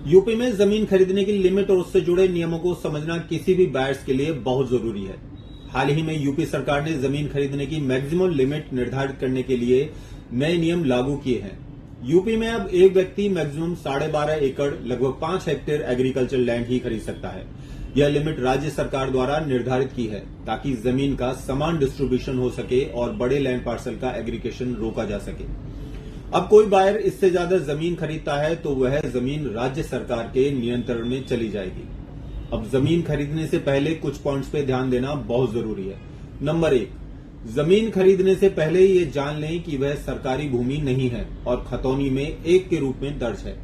UP में जमीन खरीदने की लिमिट और उससे जुड़े नियमों को समझना किसी भी बायर्स के लिए बहुत जरूरी है। हाल ही में यूपी सरकार ने जमीन खरीदने की मैक्सिमम लिमिट निर्धारित करने के लिए नए नियम लागू किए हैं। यूपी में अब एक व्यक्ति मैक्सिमम 12.5 एकड़ लगभग 5 हेक्टेयर एग्रीकल्चर लैंड ही खरीद सकता है। यह लिमिट राज्य सरकार द्वारा निर्धारित की है ताकि जमीन का समान डिस्ट्रीब्यूशन हो सके और बड़े लैंड पार्सल का एग्रीगेशन रोका जा सके। अब कोई बायर इससे ज्यादा जमीन खरीदता है तो वह जमीन राज्य सरकार के नियंत्रण में चली जाएगी। अब जमीन खरीदने से पहले कुछ पॉइंट्स पे ध्यान देना बहुत जरूरी है। नंबर 1, जमीन खरीदने से पहले ये जान लें कि वह सरकारी भूमि नहीं है और खतौनी में 1 के रूप में दर्ज है।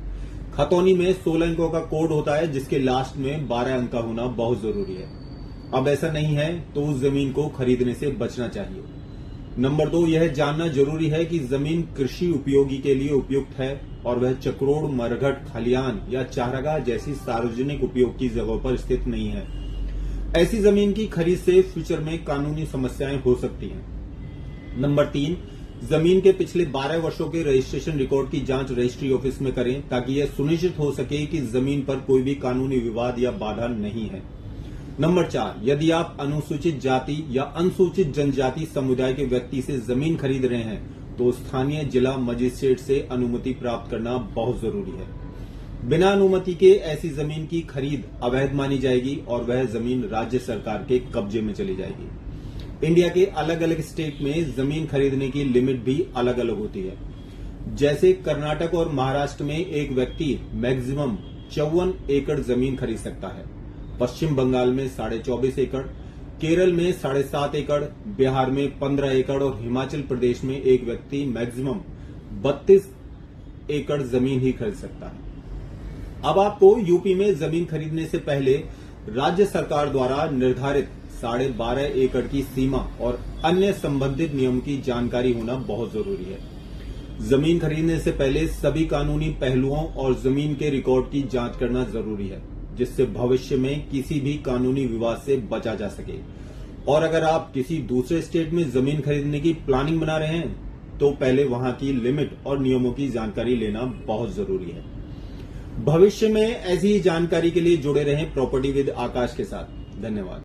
खतौनी में 16 अंकों का कोड होता है जिसके लास्ट में 12 अंक का होना बहुत जरूरी है। अब ऐसा नहीं है तो उस जमीन को खरीदने से बचना चाहिए। नंबर 2, यह जानना जरूरी है कि जमीन कृषि उपयोगी के लिए उपयुक्त है और वह चक्रोड़, मरघट, खलियान या चारागाह जैसी सार्वजनिक उपयोग की जगहों पर स्थित नहीं है। ऐसी जमीन की खरीद से फ्यूचर में कानूनी समस्याएं हो सकती हैं। नंबर 3, जमीन के पिछले 12 वर्षों के रजिस्ट्रेशन रिकॉर्ड की जांच रजिस्ट्री ऑफिस में करें ताकि यह सुनिश्चित हो सके कि जमीन पर कोई भी कानूनी विवाद या बाधा नहीं है। नंबर 4, यदि आप अनुसूचित जाति या अनुसूचित जनजाति समुदाय के व्यक्ति से जमीन खरीद रहे हैं तो स्थानीय जिला मजिस्ट्रेट से अनुमति प्राप्त करना बहुत जरूरी है। बिना अनुमति के ऐसी जमीन की खरीद अवैध मानी जाएगी और वह जमीन राज्य सरकार के कब्जे में चली जाएगी। इंडिया के अलग अलग स्टेट में जमीन खरीदने की लिमिट भी अलग अलग होती है। जैसे कर्नाटक और महाराष्ट्र में एक व्यक्ति मैक्सिमम 54 एकड़ जमीन खरीद सकता है, पश्चिम बंगाल में 24.5 एकड़, केरल में 7.5 एकड़, बिहार में 15 एकड़ और हिमाचल प्रदेश में एक व्यक्ति मैक्सिमम 32 एकड़ जमीन ही खरीद सकता है। अब आपको यूपी में जमीन खरीदने से पहले राज्य सरकार द्वारा निर्धारित 12.5 एकड़ की सीमा और अन्य संबंधित नियम की जानकारी होना बहुत जरूरी है। जमीन खरीदने से पहले सभी कानूनी पहलुओं और जमीन के रिकॉर्ड की जांच करना जरूरी है जिससे भविष्य में किसी भी कानूनी विवाद से बचा जा सके। और अगर आप किसी दूसरे स्टेट में जमीन खरीदने की प्लानिंग बना रहे हैं तो पहले वहां की लिमिट और नियमों की जानकारी लेना बहुत जरूरी है। भविष्य में ऐसी ही जानकारी के लिए जुड़े रहें प्रॉपर्टी विद आकाश के साथ। धन्यवाद।